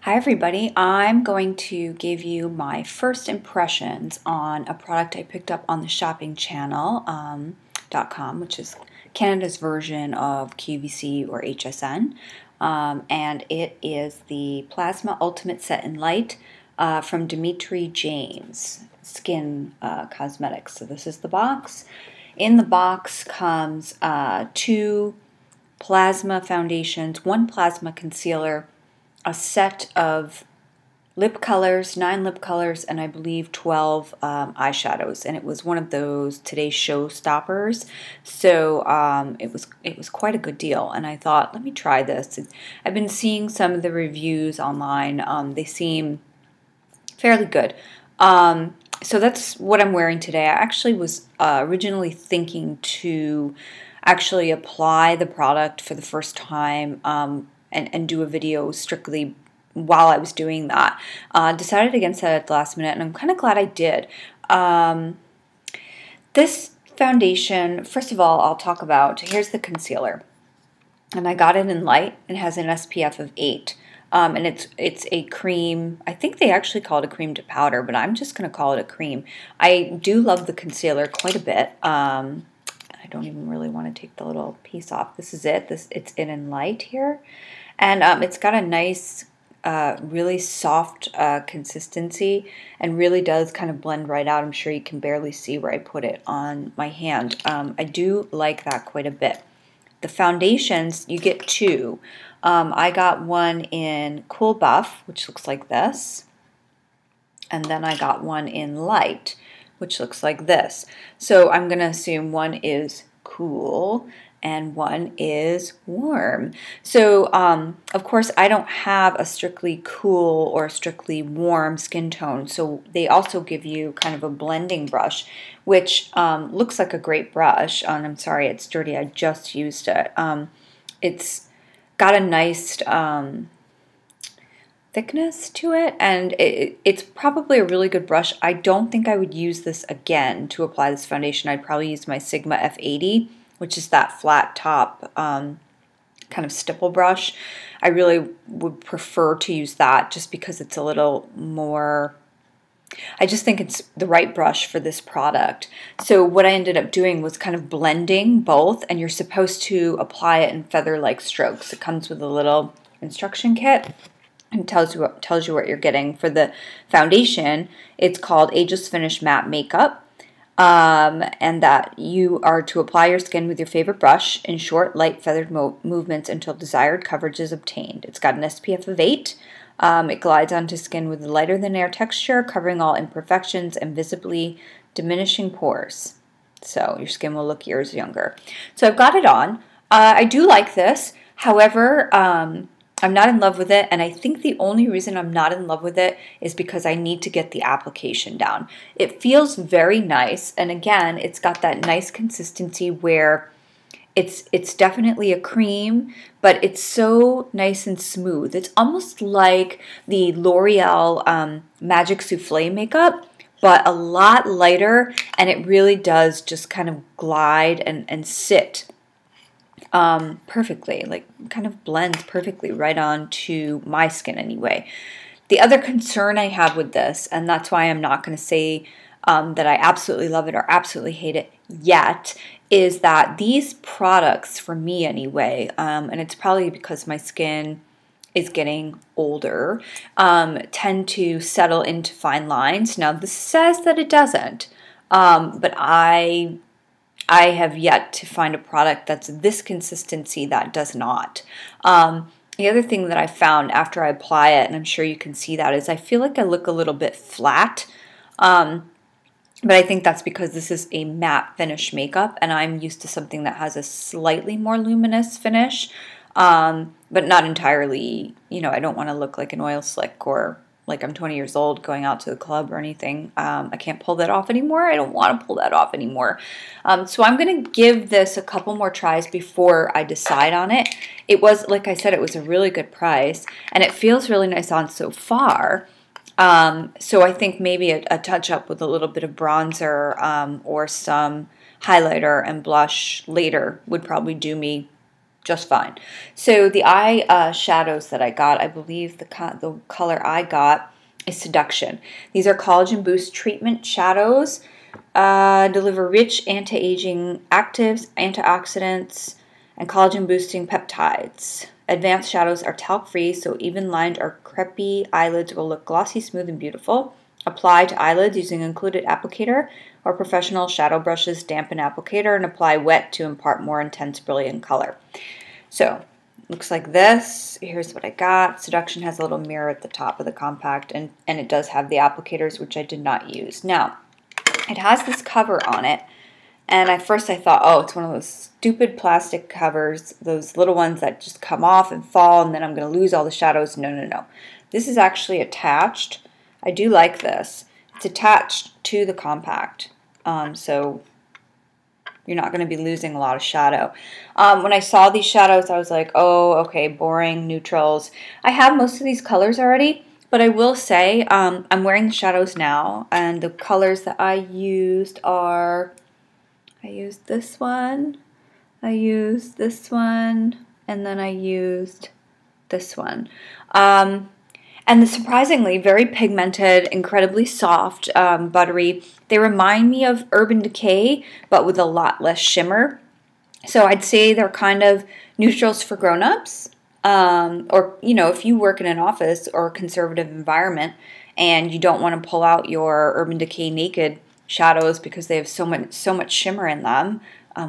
Hi everybody, I'm going to give you my first impressions on a product I picked up on the shopping channel .com, which is Canada's version of QVC or HSN, and it is the Plasma Ultimate Set in Light from Dimitri James, Skinn Cosmetics. So this is the box. In the box comes two plasma foundations, one plasma concealer, a set of lip colors, 9 lip colors, and I believe 12 eyeshadows. And it was one of those Today's Show stoppers, so it was quite a good deal. And I thought, let me try this. I've been seeing some of the reviews online. They seem fairly good. So that's what I'm wearing today. I actually was originally thinking to actually apply the product for the first time and do a video strictly while I was doing that. Decided against that at the last minute, and I'm kind of glad I did. This foundation, first of all, I'll talk about, here's the concealer. And I got it in light. It has an SPF of 8. And it's a cream. I think they actually call it a cream to powder, but I'm just going to call it a cream. I do love the concealer quite a bit. I don't even really want to take the little piece off. This is it. It's in light here. And it's got a nice, really soft consistency and really does kind of blend right out. I'm sure you can barely see where I put it on my hand. I do like that quite a bit. The foundations, you get two. I got one in Cool Buff, which looks like this. And then I got one in Light, which looks like this. So I'm going to assume one is cool and one is warm. So, of course, I don't have a strictly cool or strictly warm skin tone, so they also give you kind of a blending brush, which looks like a great brush. And I'm sorry, it's dirty. I just used it. It's got a nice thickness to it, and it's probably a really good brush. I don't think I would use this again to apply this foundation. I'd probably use my Sigma F80, which is that flat top kind of stipple brush. I really would prefer to use that just because it's a little more, I just think it's the right brush for this product. So what I ended up doing was kind of blending both, and you're supposed to apply it in feather-like strokes. It comes with a little instruction kit and tells you what you're getting. For the foundation, it's called Ageless Finish Matte Makeup. And that you are to apply your skin with your favorite brush in short, light, feathered movements until desired coverage is obtained. It's got an SPF of 8. It glides onto skin with a lighter than air texture, covering all imperfections and visibly diminishing pores. So your skin will look years younger. So I've got it on. I do like this. However, I'm not in love with it, and I think the only reason I'm not in love with it is because I need to get the application down. It feels very nice, and again, it's got that nice consistency where it's definitely a cream, but it's so nice and smooth. It's almost like the L'Oreal Magic Souffle makeup, but a lot lighter, and it really does just kind of glide and sit perfectly, like kind of blends perfectly right on to my skin anyway. The other concern I have with this, and that's why I'm not going to say that I absolutely love it or absolutely hate it yet, is that these products, for me anyway, and it's probably because my skin is getting older, tend to settle into fine lines. Now, this says that it doesn't, but I have yet to find a product that's this consistency that does not. The other thing that I found after I apply it, and I'm sure you can see that, is I feel like I look a little bit flat. But I think that's because this is a matte finish makeup, and I'm used to something that has a slightly more luminous finish, but not entirely, you know, I don't want to look like an oil slick or like I'm 20 years old going out to the club or anything. I can't pull that off anymore. I don't want to pull that off anymore. So I'm going to give this a couple more tries before I decide on it. It was, like I said, it was a really good price, and it feels really nice on so far. So I think maybe a touch-up with a little bit of bronzer or some highlighter and blush later would probably do me just fine. So the eye shadows that I got, I believe the color I got is Seduction. These are Collagen Boost Treatment Shadows. Deliver rich anti-aging actives, antioxidants, and collagen-boosting peptides. Advanced shadows are talc-free, so even-lined or crepey eyelids will look glossy, smooth, and beautiful. Apply to eyelids using included applicator or professional shadow brushes, dampen applicator, and apply wet to impart more intense, brilliant color. So, looks like this. Here's what I got. Seduction has a little mirror at the top of the compact, and it does have the applicators, which I did not use. Now, it has this cover on it, and at first I thought, oh, it's one of those stupid plastic covers, those little ones that just come off and fall, and then I'm going to lose all the shadows. No, no, no. This is actually attached. I do like this. It's attached to the compact, so you're not going to be losing a lot of shadow. When I saw these shadows, I was like, oh, okay, boring, neutrals. I have most of these colors already, but I will say I'm wearing the shadows now, and the colors that I used are, I used this one, I used this one, and then I used this one. And surprisingly, very pigmented, incredibly soft, buttery. They remind me of Urban Decay, but with a lot less shimmer. So I'd say they're kind of neutrals for grown-ups. Or, you know, if you work in an office or a conservative environment and you don't want to pull out your Urban Decay Naked shadows because they have so much shimmer in them,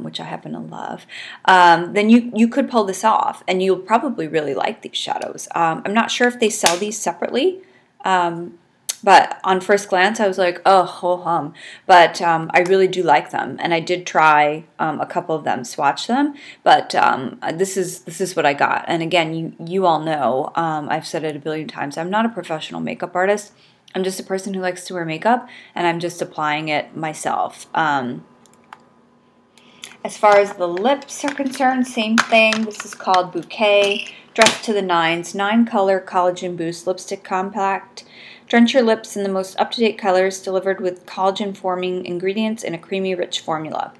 which I happen to love, then you could pull this off, and you'll probably really like these shadows. I'm not sure if they sell these separately, but on first glance I was like, oh, ho hum. But I really do like them, and I did try a couple of them, swatch them, but this is what I got. And again, you all know, I've said it a billion times, I'm not a professional makeup artist. I'm just a person who likes to wear makeup, and I'm just applying it myself. As far as the lips are concerned, same thing. This is called Bouquet. Dressed to the Nines. 9-color Collagen Boost Lipstick Compact. Drench your lips in the most up-to-date colors, delivered with collagen-forming ingredients in a creamy, rich formula.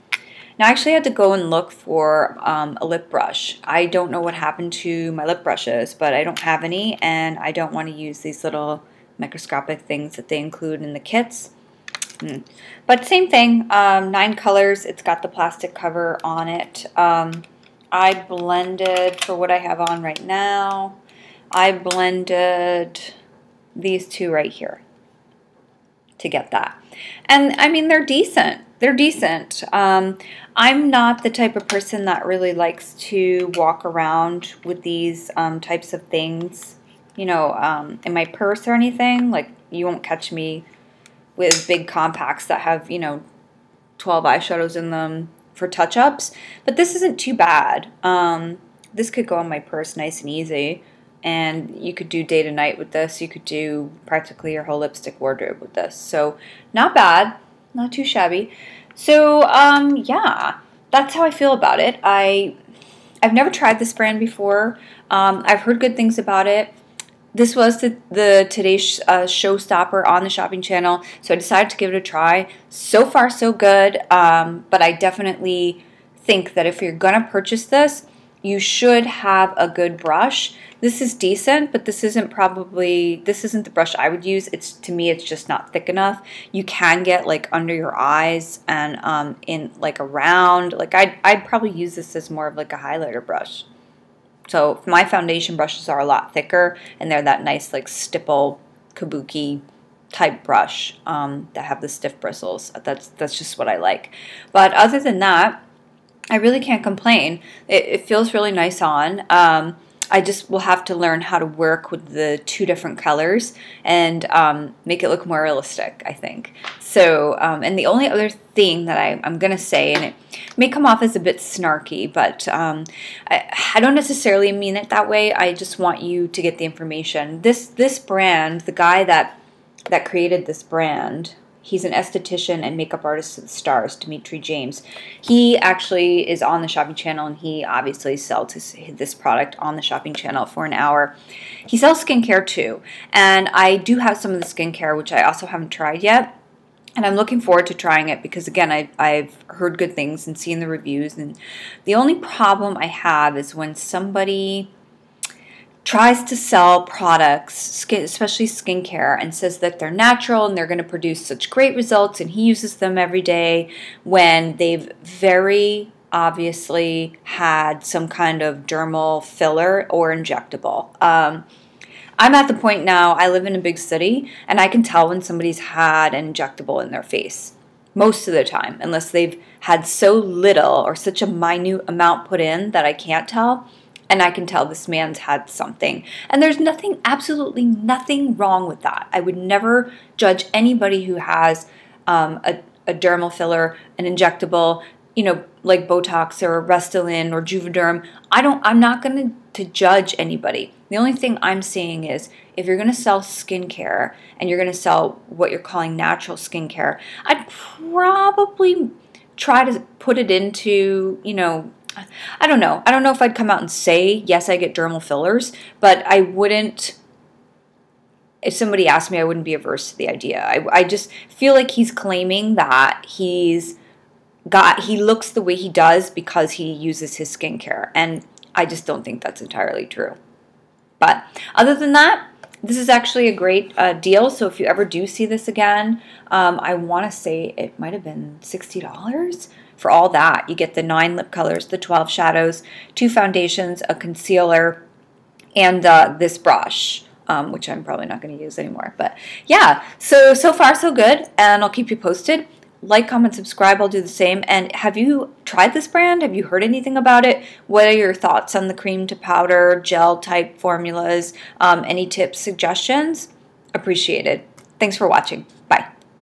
Now, I actually had to go and look for a lip brush. I don't know what happened to my lip brushes, but I don't have any, and I don't want to use these little microscopic things that they include in the kits. But same thing, 9 colors. It's got the plastic cover on it. I blended, for what I have on right now, I blended these two right here to get that. And I mean, they're decent. They're decent. I'm not the type of person that really likes to walk around with these types of things, you know, in my purse or anything. Like, you won't catch me with big compacts that have, you know, 12 eyeshadows in them for touch-ups. But this isn't too bad. This could go on my purse nice and easy. And you could do day to night with this. You could do practically your whole lipstick wardrobe with this. So not bad. Not too shabby. So, yeah, that's how I feel about it. I've never tried this brand before. I've heard good things about it. This was the today's showstopper on the shopping channel, so I decided to give it a try. So far, so good, but I definitely think that if you're going to purchase this, you should have a good brush. This is decent, but this isn't the brush I would use. To me, it's just not thick enough. You can get like under your eyes and in like around. Like I'd probably use this as more of like a highlighter brush. So my foundation brushes are a lot thicker, and they're that nice like stipple kabuki type brush that have the stiff bristles. That's just what I like. But other than that, I really can't complain. It feels really nice on. I just will have to learn how to work with the 2 different colors and make it look more realistic, I think. So, and the only other thing that I'm going to say, and it may come off as a bit snarky, but I don't necessarily mean it that way. I just want you to get the information. This brand, the guy that created this brand, he's an esthetician and makeup artist to the stars, Dimitri James. He actually is on the shopping channel, and he obviously sells this product on the shopping channel for an hour. He sells skincare too, and I do have some of the skincare, which I also haven't tried yet. And I'm looking forward to trying it because, again, I've heard good things and seen the reviews. And the only problem I have is when somebody tries to sell products, especially skincare, and says that they're natural and they're going to produce such great results and he uses them every day, when they've very obviously had some kind of dermal filler or injectable. I'm at the point now, I live in a big city, and I can tell when somebody's had an injectable in their face. Most of the time, unless they've had so little or such a minute amount put in that I can't tell. And I can tell this man's had something. And there's nothing, absolutely nothing wrong with that. I would never judge anybody who has a dermal filler, an injectable, you know, like Botox or Restylane or Juvederm. I'm not going to judge anybody. The only thing I'm saying is, if you're going to sell skincare and you're going to sell what you're calling natural skincare, I'd probably try to put it into, you know, I don't know. I don't know if I'd come out and say, yes, I get dermal fillers, but I wouldn't, if somebody asked me, I wouldn't be averse to the idea. I just feel like he's claiming that he looks the way he does because he uses his skincare, and I just don't think that's entirely true. But other than that, this is actually a great deal. So if you ever do see this again, I want to say it might have been $60 for all that. You get the 9 lip colors, the 12 shadows, 2 foundations, a concealer, and this brush, which I'm probably not going to use anymore. But yeah, so far so good, and I'll keep you posted. Like, comment, subscribe. I'll do the same. And have you tried this brand? Have you heard anything about it? What are your thoughts on the cream to powder, gel type formulas? Any tips, suggestions? Appreciated. Thanks for watching. Bye.